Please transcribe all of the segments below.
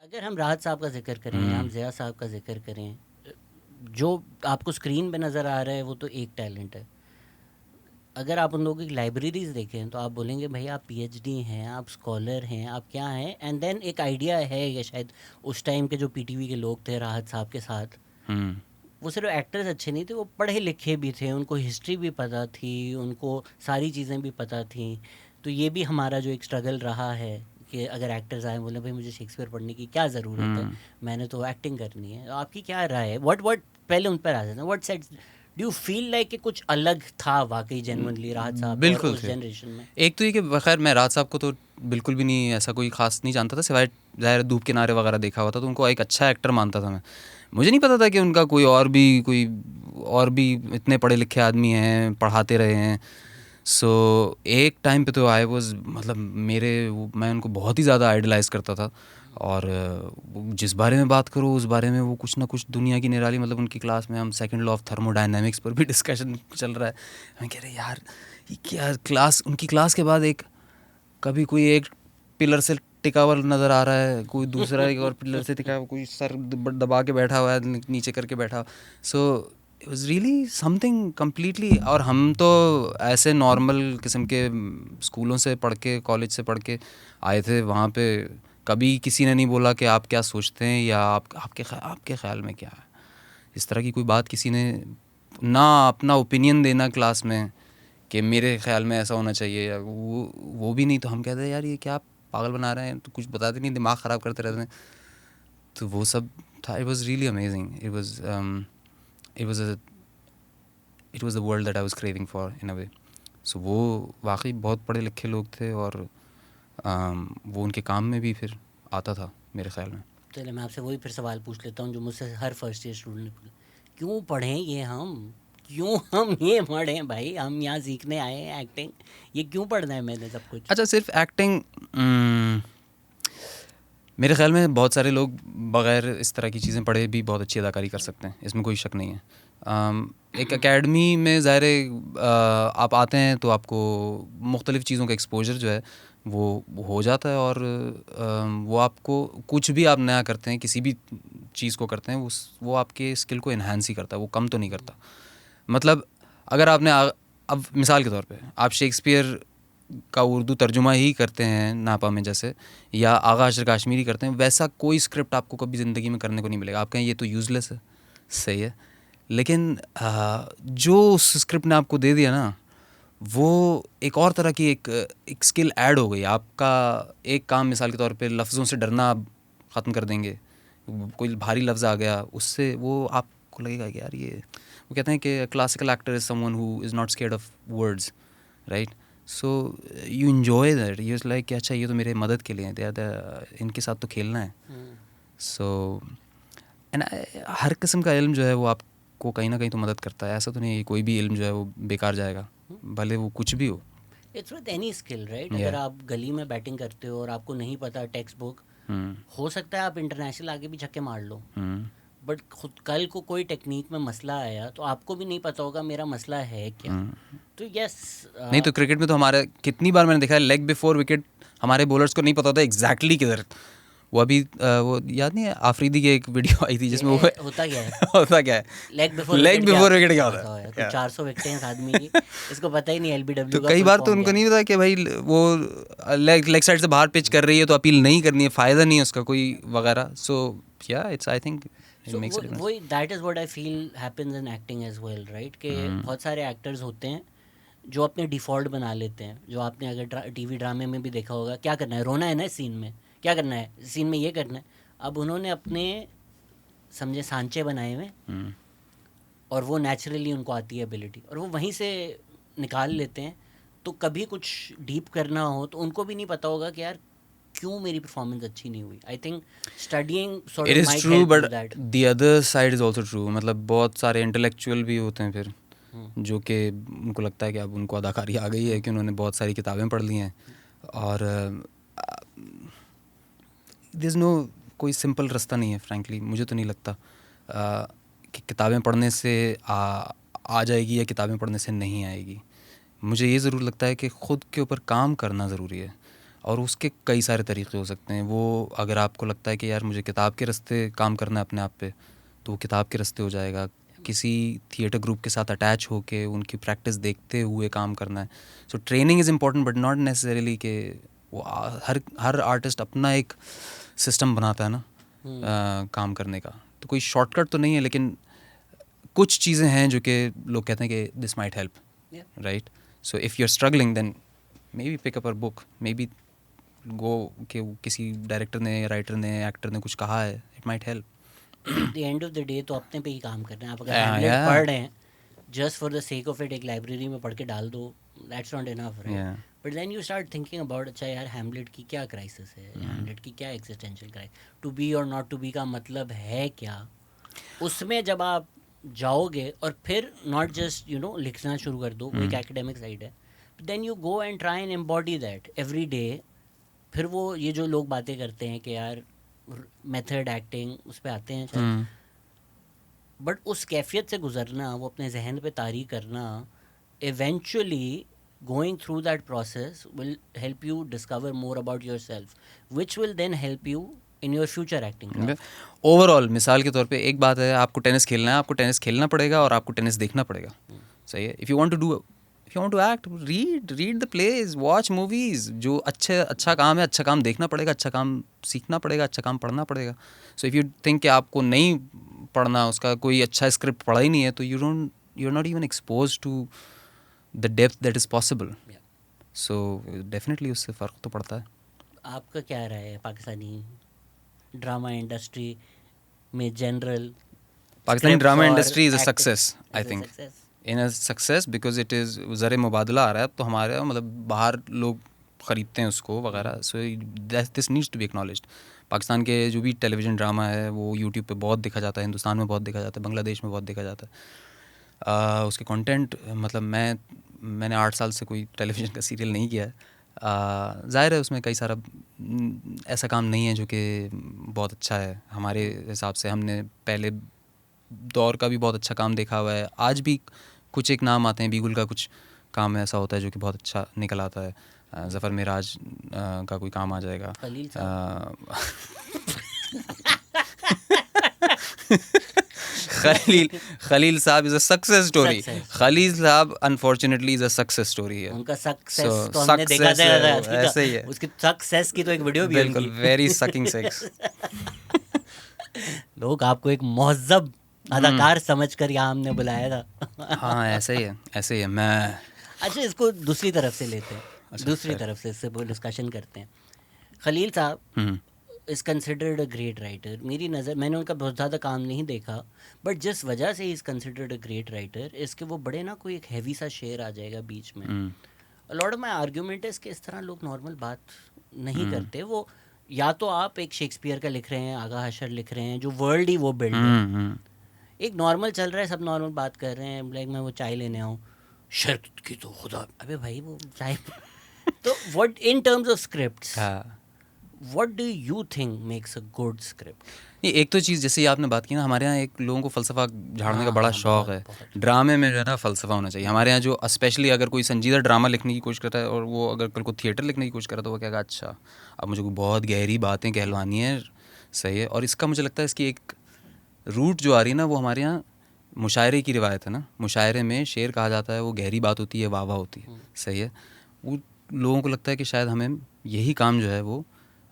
अगर हम राहत साहब का ज़िक्र करें, हम ज़िया साहब का ज़िक्र करें, जो आपको स्क्रीन पे नज़र आ रहा है वो तो एक टैलेंट है। अगर आप उन लोगों की लाइब्रेरीज़ देखें तो आप बोलेंगे भाई आप पीएचडी हैं, आप स्कॉलर हैं, आप क्या हैं? एंड देन एक आइडिया है या शायद उस टाइम के जो पीटीवी के लोग थे राहत साहब के साथ, हम्म। वो सिर्फ एक्टर्स अच्छे नहीं थे, वो पढ़े लिखे भी थे, उनको हिस्ट्री भी पता थी, उनको सारी चीज़ें भी पता थी। तो ये भी हमारा जो एक स्ट्रगल रहा है कि अगर एक्टर्स आए बोले भाई मुझे शेक्सपियर पढ़ने की क्या ज़रूरत है, हम्म। मैंने तो एक्टिंग करनी है। तो आपकी क्या राय है? व्हाट पहले उन पर आ जाते हैं, what set do you feel like कि कुछ अलग था वाकई जेन्युइनली राहत साहब और बिल्कुल उस थे। जनरेशन में? एक तो ये कि खैर मैं राज साहब को तो बिल्कुल भी नहीं ऐसा कोई खास नहीं जानता था, सिवाय ज़ाहिर धूप किनारे वगैरह देखा हुआ था, तो उनको एक अच्छा एक्टर मानता था मैं। मुझे नहीं पता था कि उनका कोई और भी इतने पढ़े लिखे आदमी हैं, पढ़ाते रहे हैं। सो एक टाइम पे तो आई वाज मतलब मैं उनको बहुत ही ज़्यादा आइडलाइज़ करता था। और जिस बारे में बात करूँ उस बारे में वो कुछ ना कुछ दुनिया की निराली, मतलब उनकी क्लास में हम सेकंड लॉ ऑफ थर्मोडायनेमिक्स पर भी डिस्कशन चल रहा है। मैं कह रहे यार ये क्या क्लास, उनकी क्लास के बाद एक कभी कोई एक पिलर से टिका हुआ नज़र आ रहा है, कोई दूसरा एक और पिलर से टिका हुआ, कोई सर दबा के बैठा हुआ है, नीचे करके बैठा। So it was really something completely. और हम तो ऐसे नॉर्मल किस्म के स्कूलों से पढ़ के, कॉलेज से पढ़ के आए थे वहाँ पे। कभी किसी ने नहीं बोला कि आप क्या सोचते हैं या आपके ख़्याल में क्या है, इस तरह की कोई बात किसी ने ना अपना ओपिनियन देना क्लास में कि मेरे ख़्याल में ऐसा होना चाहिए, या वो भी नहीं। तो हम कहते हैं यार ये क्या पागल बना रहे हैं, तो कुछ बताते नहीं, दिमाग ख़राब करते रहते हैं। तो वो सब था। It was really amazing. It was the world that I was craving for in a way. So वो वाकई बहुत पढ़े लिखे लोग थे, और वो उनके काम में भी फिर आता था मेरे ख़्याल में। चलिए मैं आपसे वही फिर सवाल पूछ लेता हूँ जो मुझसे हर फर्स्ट ईयर स्टूडेंट ने पूछा, क्यों पढ़ें ये हम? क्यों हम ये पढ़ें भाई? हम यहाँ सीखने आए हैं एक्टिंग, ये क्यों पढ़ना है मैंने सब कुछ? अच्छा, सिर्फ एक्टिंग, मेरे ख़्याल में बहुत सारे लोग बग़ैर इस तरह की चीज़ें पढ़े भी बहुत अच्छी अदाकारी कर सकते हैं, इसमें कोई शक नहीं है। एक एकेडमी में ज़ाहिर है आप आते हैं तो आपको मुख्तलिफ़ चीज़ों का एक्सपोजर जो है वो हो जाता है, और वो आपको कुछ भी आप नया करते हैं, किसी भी चीज़ को करते हैं, वो आपके स्किल को इन्हांस ही करता है, वो कम तो नहीं करता। मतलब अगर अब मिसाल के तौर पे आप शेक्सपियर का उर्दू तर्जुमा ही करते हैं नापा में जैसे, या आगा अशर काश्मीरी करते हैं, वैसा कोई स्क्रिप्ट आपको कभी ज़िंदगी में करने को नहीं मिलेगा। आप कहें ये तो यूज़लेस है, सही है, लेकिन जो उस स्क्रिप्ट ने आपको दे दिया ना, वो एक और तरह की एक स्किल ऐड हो गई। आपका एक काम मिसाल के तौर पे लफ्ज़ों से डरना आप ख़त्म कर देंगे। कोई भारी लफ्ज़ आ गया, उससे वो आपको लगेगा कि यार ये, वो कहते हैं कि classical actor is someone who is not scared of words, right? So you enjoy that, you is like कि अच्छा ये तो मेरे मदद के लिए है, इनके साथ तो खेलना है। सो एंड हर किस्म का इल्म जो है वो आपको कहीं ना कहीं तो मदद करता है। ऐसा तो नहीं है कि कोई भी इल्म जो है वो बेकार जाएगा, भले वो कुछ भी हो। It's with any skill right? अगर या आप गली में बैटिंग करते हो और आपको नहीं पता टेक्स्ट बुक, हम्म। हो सकता है आप इंटरनेशनल आगे भी छक्के मार लो, हम्म। बट खुद कल को कोई टेक्निक में मसला आया तो आपको भी नहीं पता होगा मेरा मसला है क्या। हम्म। तो यस, नहीं तो क्रिकेट में तो हमारे कितनी बार मैंने देखा है, लेग बिफोर विकेट हमारे बॉलर्स को नहीं पता होता एग्जैक्टली किधर। वो अभी वो याद नहीं है आफरीदी की एक वीडियो आई थी जिसमें वो होता क्या है? होता क्या है, लेग बिफोर लेग विकेट क्या बिफोर होता विकेट क्या है? होता बताओ यार, है। कोई 400 विकेटें हैं इस आदमी की, इसको पता ही नहीं तो एलबीडब्ल्यू का कई फुल बार तो फॉर्म उनको क्या है। नहीं पता कि भाई वो लेग साइड से बाहर पिच कर रही है तो अपील नहीं करनी है, फ़ायदा नहीं है उसका कोई वगैरह। सो या it's I think it so makes वो अ डिफरेंस। वही that is what I feel happens in acting as well right, कि बहुत सारे एक्टर्स होते हैं जो अपने डिफ़ॉल्ट बना लेते हैं। जो आपने अगर टीवी ड्रामे में भी देखा होगा, क्या करना है, रोना है ना इस सीन में, क्या करना है सीन में, ये करना है। अब उन्होंने अपने समझे सांचे बनाए हुए, और वो नेचुरली उनको आती है एबिलिटी, और वो वहीं से निकाल लेते हैं। तो कभी कुछ डीप करना हो तो उनको भी नहीं पता होगा कि यार क्यों मेरी परफॉर्मेंस अच्छी नहीं हुई। I think studying sort it of is might true help but do that. The other side is also true. मतलब बहुत सारे इंटेलेक्चुअल भी होते हैं फिर, जो कि उनको लगता है कि अब उनको अदाकारी आ गई है कि उन्होंने बहुत सारी किताबें पढ़ ली हैं, और देयर इज़ नो कोई सिंपल रास्ता नहीं है फ्रैंकली। मुझे तो नहीं लगता कि किताबें पढ़ने से आ जाएगी या किताबें पढ़ने से नहीं आएगी। मुझे ये ज़रूर लगता है कि ख़ुद के ऊपर काम करना ज़रूरी है। और उसके कई सारे तरीके हो सकते हैं। वो अगर आपको लगता है कि यार मुझे किताब के रास्ते काम करना है अपने आप पे, तो वो किताब के रास्ते हो जाएगा। किसी थिएटर ग्रुप के साथ अटैच होके उनकी प्रैक्टिस देखते हुए काम करना है। So training is important but not necessarily कि वो हर आर्टिस्ट अपना एक सिस्टम बनाता है ना काम करने का। तो कोई शॉर्टकट तो नहीं है, लेकिन कुछ चीज़ें हैं जो कि लोग कहते हैं कि this might help, right? So if you are struggling then maybe pick up a book, maybe go कि किसी डायरेक्टर ने, राइटर ने, एक्टर ने कुछ कहा है, it might help. At the end of the day तो अपने पे ही काम करना है। आप अगर हैमलेट पढ़ रहे हैं just for the sake of it, एक लाइब्रेरी में पढ़ के डाल दो, that's not enough, right? But then you start thinking about, अच्छा यार हैमलेट की क्या क्राइसिस है, हैमलेट की क्या एग्जिस्टेंशियल क्राइसिस, टू बी और नॉट टू बी का मतलब है क्या। उसमें जब आप जाओगे और फिर नॉट जस्ट लिखना शुरू कर दो, वो एक एकेडमिक साइड है, then you go and try and embody that every day. फिर वो ये जो लोग बातें करते हैं कि यार मेथड एक्टिंग, उस पर आते हैं शायद, बट उस कैफियत से गुजरना, वो अपने जहन पे तारी करना, eventually going through that process will help you discover more about yourself, which will then help you in your future acting craft. Overall मिसाल के तौर पे एक बात है, आपको टेनिस खेलना है, आपको टेनिस खेलना पड़ेगा और आपको टेनिस देखना पड़ेगा, सही है। If you want to act, read the plays, watch movies. जो अच्छा काम है, अच्छा काम देखना पड़ेगा, अच्छा काम सीखना पड़ेगा, अच्छा काम पढ़ना पड़ेगा। सो इफ़ यू थिंक कि आपको नहीं पढ़ना, उसका कोई अच्छा स्क्रिप्ट पढ़ा ही नहीं है, तो you are not even expose to the depth that is possible. So definitely उससे फ़र्क तो पड़ता है। आपका क्या राय है पाकिस्तानी ड्रामा इंडस्ट्री में general? Pakistani drama industry is a success, I think in a success because it is ज़र मुबादला आ रहा है, तो हमारे मतलब बाहर लोग ख़रीदते हैं उसको वगैरह। So this needs to be acknowledged. Pakistan के जो भी टेलीविज़न ड्रामा है वो यूट्यूब पे बहुत देखा जाता है, हिंदुस्तान में बहुत देखा जाता है, बांग्लादेश में बहुत देखा जाता है। उसके कंटेंट, मतलब मैंने 8 साल से कोई टेलीविज़न का सीरियल नहीं किया है। ज़ाहिर है उसमें कई सारा ऐसा काम नहीं है जो कि बहुत अच्छा है हमारे हिसाब से। हमने पहले दौर का भी बहुत अच्छा काम देखा हुआ है, आज भी कुछ एक नाम आते हैं, बीगुल का कुछ काम ऐसा होता है जो कि बहुत अच्छा निकल आता है। ज़फ़र मिराज का कोई काम आ जाएगा। Khalil sahab is a success story. Khalil sahab unfortunately is a success story है। उनका सक्सेस तो हमने देखा था, ऐसे ही है। उसकी सक्सेस की तो एक वीडियो भी है, बिल्कुल, वेरी सकिंग सेक्स। लोग आपको एक मुहज़्ज़ब अदाकार समझकर यहाँ हमने बुलाया था। हाँ, ऐसे ही है मैं। अच्छा, इसको दूसरी तरफ से लेते हैं, दूसरी तरफ से इससे डिस्कशन करते हैं। Khalil sahab is considered a great writer. मेरी नज़र, मैंने उनका बहुत ज़्यादा काम नहीं देखा, बट जिस वजह से is considered a great writer, इसके वो बड़े ना कोई एक हैवी सा शेर आ जाएगा बीच में। लॉट ऑफ माई आर्ग्यूमेंट है कि इस तरह लोग नॉर्मल बात नहीं करते। वो या तो आप एक शेक्सपियर का लिख रहे हैं, आगा हशर लिख रहे हैं, जो वर्ल्ड ही वो बिल्ड है, एक नॉर्मल चल रहा है, सब नॉर्मल बात कर रहे हैं, लाइक मैं वो चाय लेने आऊँ, शर्त की तो खुदा, अबे भाई वो चाय। तो what in terms of scripts, what do you think makes a good script? नहीं, एक तो चीज़ जैसे आपने बात की ना, हमारे यहाँ एक लोगों को फ़लसफ़ा झाड़ने का बड़ा शौक़ है। ड्रामे में जो है ना फ़लसफ़ा होना चाहिए। हमारे यहाँ जो स्पेशली अगर कोई संजीदा ड्रामा लिखने की कोशिश करता है और वो अगर कल को थिएटर लिखने की कोशिश करता है, तो वो कहेगा अच्छा अब मुझे बहुत गहरी बातें कहलवानी है, सही है। और इसका मुझे लगता है इसकी एक रूट जो आ रही है ना, वो हमारे यहाँ मुशायरे की रिवायत है ना। मुशायरे में शेर कहा जाता है, वो गहरी बात होती है, वाह वाह होती है, सही है। वो लोगों को लगता है कि शायद हमें यही काम जो है वो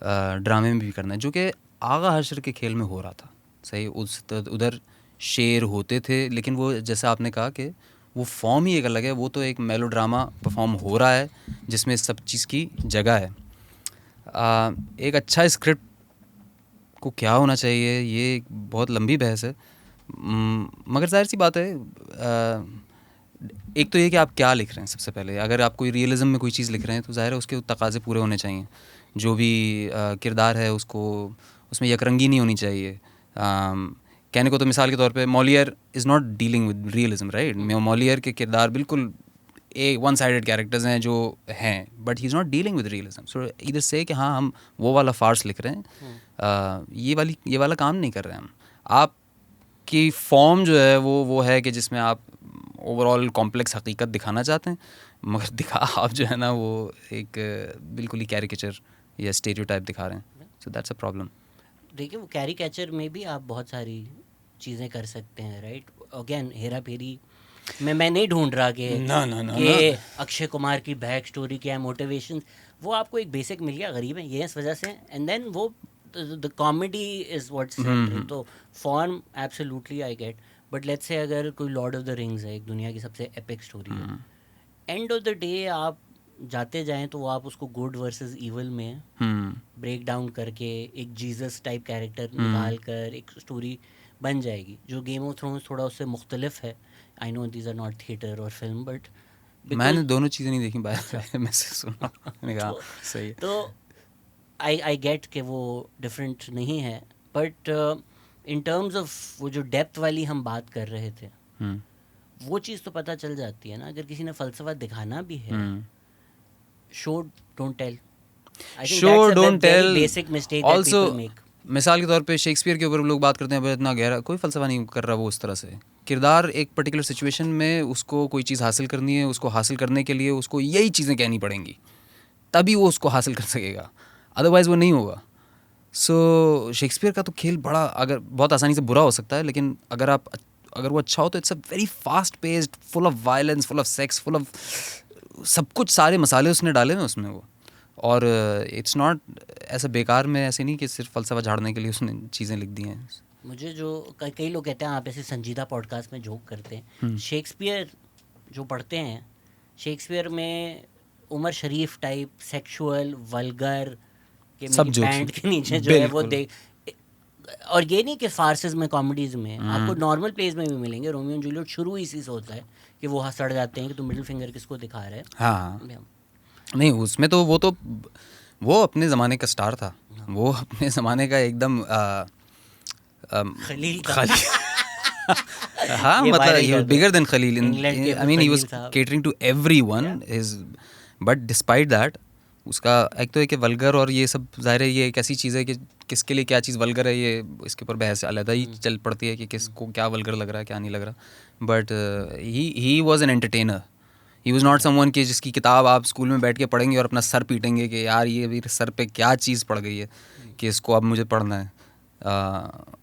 ड्रामे में भी करना है, जो कि आगा हशर के खेल में हो रहा था, सही। उधर शेर होते थे, लेकिन वो जैसा आपने कहा कि वो फॉर्म ही एक अलग है। वो तो एक मेलो ड्रामा परफॉर्म हो रहा है जिसमें सब चीज़ की जगह है। एक अच्छा स्क्रिप्ट को क्या होना चाहिए, ये बहुत लंबी बहस है, मगर जाहिर सी बात है, एक तो ये कि आप क्या लिख रहे हैं। सबसे पहले अगर आप कोई रियलिज़म में कोई चीज़ लिख रहे हैं, तो ज़ाहिर है उसके तकाज़े पूरे होने चाहिए। जो भी किरदार है उसको, उसमें यकरंगी नहीं होनी चाहिए। कहने को तो मिसाल के तौर पे Moliere is not dealing with realism, right. Moliere के किरदार बिल्कुल वन साइडेड कैरेक्टर्स हैं जो हैं, but he is not dealing with realism. So इधर से कि हाँ हम वो वाला फार्स लिख रहे हैं, ये वाला काम नहीं कर रहे हैं हम। आपकी फॉर्म जो है वो है कि जिसमें आप ओवरऑल कॉम्प्लेक्स हकीकत दिखाना चाहते हैं, मगर दिखा आप जो है ना वो एक बिल्कुल ही कैरिकेचर या स्टेरियोटाइप दिखा रहे हैं, सो दैट्स अ प्रॉब्लम। देखिए वो कैरिकेचर में भी आप बहुत सारी चीज़ें कर सकते हैं, राइट? अगेन हेरा फेरी मैं नहीं ढूंढ रहा ना ना ना कि ना अक्षय कुमार की बैक स्टोरी क्या है, मोटिवेशन, वो आपको एक बेसिक मिल गया, गरीब है ये इस वजह से, एंड देन वो the comedy is what central. तो form absolutely I get, but let's say अगर कोई लॉर्ड ऑफ द रिंग्स है, एक दुनिया की सबसे एपिक स्टोरी है, एंड ऑफ द डे आप जाते जाएं तो वो आप उसको गुड वर्सेस इवल में ब्रेक डाउन करके एक जीसस टाइप कैरेक्टर निकाल कर एक स्टोरी बन जाएगी, जो गेम ऑफ थ्रोन्स थोड़ा उससे मुख्तलिफ है। I know these are not theatre और फिल्म, बट मैंने दोनों चीज़ें नहीं देखी, बाय मैं से सुना, मैंने कहा सही है। तो आई गेट कि वो डिफरेंट नहीं है, बट इन टर्म्स ऑफ वो जो डेप्थ वाली हम बात कर रहे थे, वो चीज़ तो पता चल जाती है ना, अगर किसी ने फ़लसफ़ा दिखाना भी है, show don't tell. Show don't tell basic mistake that also. People make. मिसाल के तौर पे शेक्सपियर के ऊपर लोग बात करते हैं, पर इतना गहरा कोई फ़लसफ़ा नहीं कर रहा वो उस तरह से। किरदार एक पर्टिकुलर सिचुएशन में उसको कोई चीज़ हासिल करनी है, उसको हासिल करने के लिए उसको यही चीज़ें कहनी पड़ेंगी, तभी वो उसको हासिल कर सकेगा, अदरवाइज़ वो नहीं होगा। सो शेक्सपियर का तो खेल बड़ा, अगर बहुत आसानी से बुरा हो सकता है, लेकिन अगर वो अच्छा हो तो it's a very fast paced, full of violence, full of sex, full of सब कुछ, सारे मसाले उसने डाले ना उसमें वो। और इट्स नॉट ऐसा बेकार में, ऐसे नहीं कि सिर्फ फ़लसफ़ा झाड़ने के लिए उसने चीज़ें लिख दी हैं। मुझे जो कई लोग कहते हैं, आप ऐसे संजीदा पॉडकास्ट में जोक करते हैं, शेक्सपियर जो पढ़ते हैं, शेक्सपियर में उमर शरीफ टाइप सेक्सुअल वल्गर के सब मेरी जोक्स पैंट के नीचे जो है वो बिल्कुल। देख, और ये नहीं कि फारसेस में, कॉमेडीज़ में आपको नॉर्मल प्लेस में भी मिलेंगे। रोमियो एंड जूलियट शुरू इसी से होता है कि वो सड़ जाते हैं कि तुम मिडिल फिंगर किसको दिखा रहे हैं। हाँ नहीं, उसमें तो वो अपने ज़माने का स्टार था, वो अपने ज़माने का एकदम खलील था। हाँ ये मतलब viral ही कर वाज दो। बिगर देन खलील, इंग्लैंड के I mean he was Khalil sahab. Catering to everyone his, but despite that उसका एक तो है कि वल्गर, और ये सब ज़ाहिर है ये एक ऐसी चीज़ है कि किसके लिए क्या चीज़ वल्गर है, ये इसके ऊपर बहस अलग ही चल पड़ती है कि किसको क्या वल्गर लग रहा है क्या नहीं लग रहा। But he was an entertainer, he was not someone कि जिसकी किताब आप स्कूल में बैठ के पढ़ेंगे और अपना सर पीटेंगे कि यार ये मेरे सर पे क्या चीज़ पड़ गई है कि इसको अब मुझे पढ़ना है।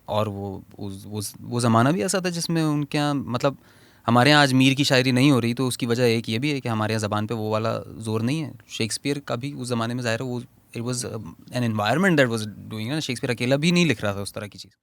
और वो ज़माना भी ऐसा था जिसमें उनके यहाँ, मतलब हमारे यहाँ आज मीर की शायरी नहीं हो रही, तो उसकी वजह एक ये भी है कि हमारे यहाँ ज़बान पे वो वाला जोर नहीं है। शेक्सपियर का भी उस ज़माने में ज़ाहिर है वो it was an environment that was doing ना, शेक्सपियर अकेला भी नहीं लिख रहा था उस तरह की चीज़।